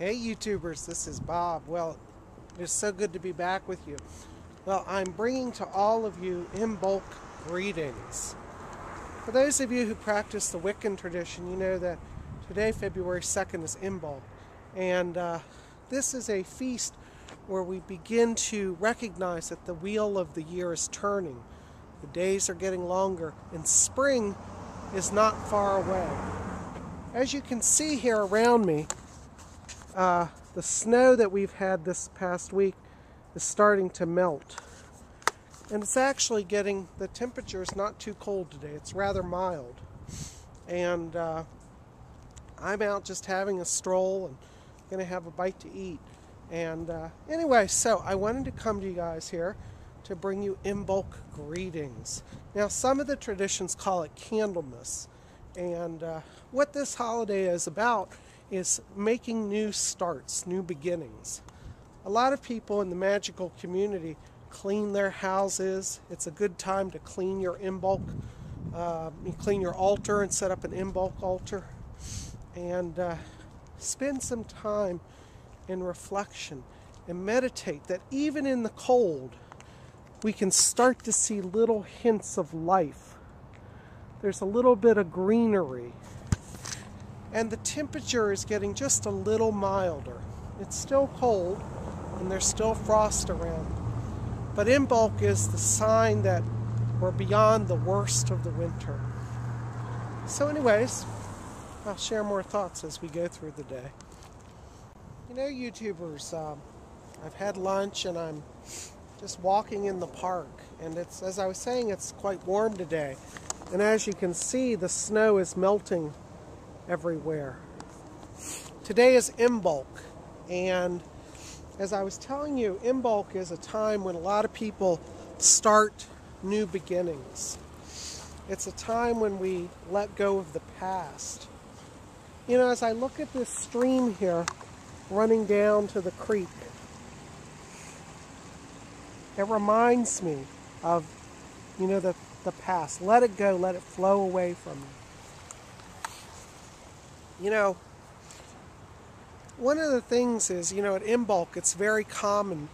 Hey YouTubers, this is Bob. Well, it is so good to be back with you. Well, I'm bringing to all of you Imbolc greetings. For those of you who practice the Wiccan tradition, you know that today, February 2nd, is Imbolc. And this is a feast where we begin to recognize that the wheel of the year is turning. The days are getting longer, and spring is not far away. As you can see here around me, the snow that we've had this past week is starting to melt. And it's actually getting, the temperature is not too cold today. It's rather mild. And I'm out just having a stroll and going to have a bite to eat. And anyway, so I wanted to come to you guys here to bring you Imbolc greetings. Now, some of the traditions call it Candlemas. And what this holiday is about is making new starts, new beginnings. A lot of people in the magical community clean their houses. It's a good time to clean your Imbolc. You clean your altar and set up an Imbolc altar. And spend some time in reflection and meditate that even in the cold, we can start to see little hints of life. There's a little bit of greenery. And the temperature is getting just a little milder. It's still cold, and there's still frost around. But Imbolc is the sign that we're beyond the worst of the winter. So anyways, I'll share more thoughts as we go through the day. You know, YouTubers, I've had lunch and I'm just walking in the park. And it's, as I was saying, it's quite warm today. And as you can see, the snow is melting everywhere. Today is Imbolc, and as I was telling you, Imbolc is a time when a lot of people start new beginnings. It's a time when we let go of the past. You know, as I look at this stream here running down to the creek, it reminds me of, you know, the past. Let it go, let it flow away from you. You know, one of the things is, you know, at Imbolc, it's very common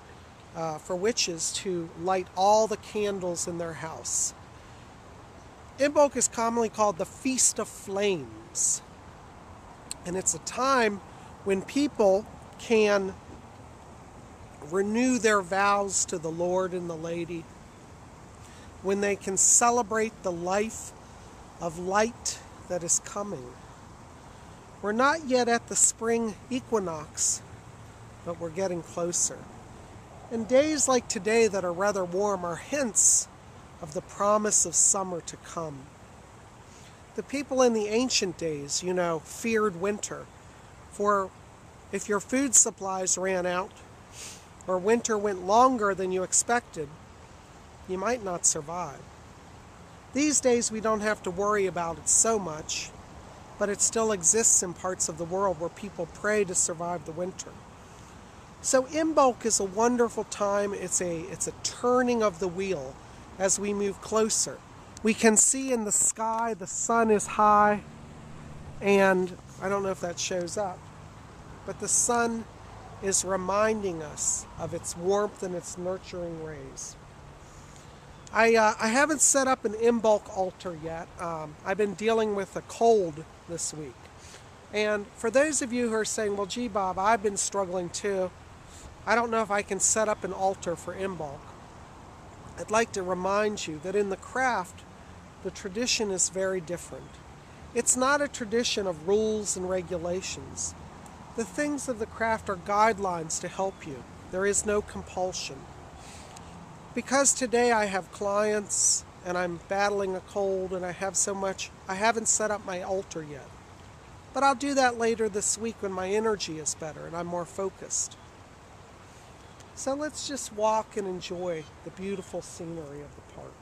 for witches to light all the candles in their house. Imbolc is commonly called the Feast of Flames. And it's a time when people can renew their vows to the Lord and the Lady, when they can celebrate the life of light that is coming. We're not yet at the spring equinox, but we're getting closer. And days like today that are rather warm are hints of the promise of summer to come. The people in the ancient days, you know, feared winter. For if your food supplies ran out, or winter went longer than you expected, you might not survive. These days we don't have to worry about it so much, but it still exists in parts of the world where people pray to survive the winter. So Imbolc is a wonderful time. It's a turning of the wheel as we move closer. We can see in the sky the sun is high, and I don't know if that shows up, but the sun is reminding us of its warmth and its nurturing rays. I haven't set up an Imbolc altar yet. I've been dealing with a cold this week. And for those of you who are saying, well, gee, Bob, I've been struggling too. I don't know if I can set up an altar for Imbolc. I'd like to remind you that in the craft, the tradition is very different. It's not a tradition of rules and regulations. The things of the craft are guidelines to help you. There is no compulsion. Because today I have clients and I'm battling a cold and I have so much, I haven't set up my altar yet. But I'll do that later this week when my energy is better and I'm more focused. So let's just walk and enjoy the beautiful scenery of the park.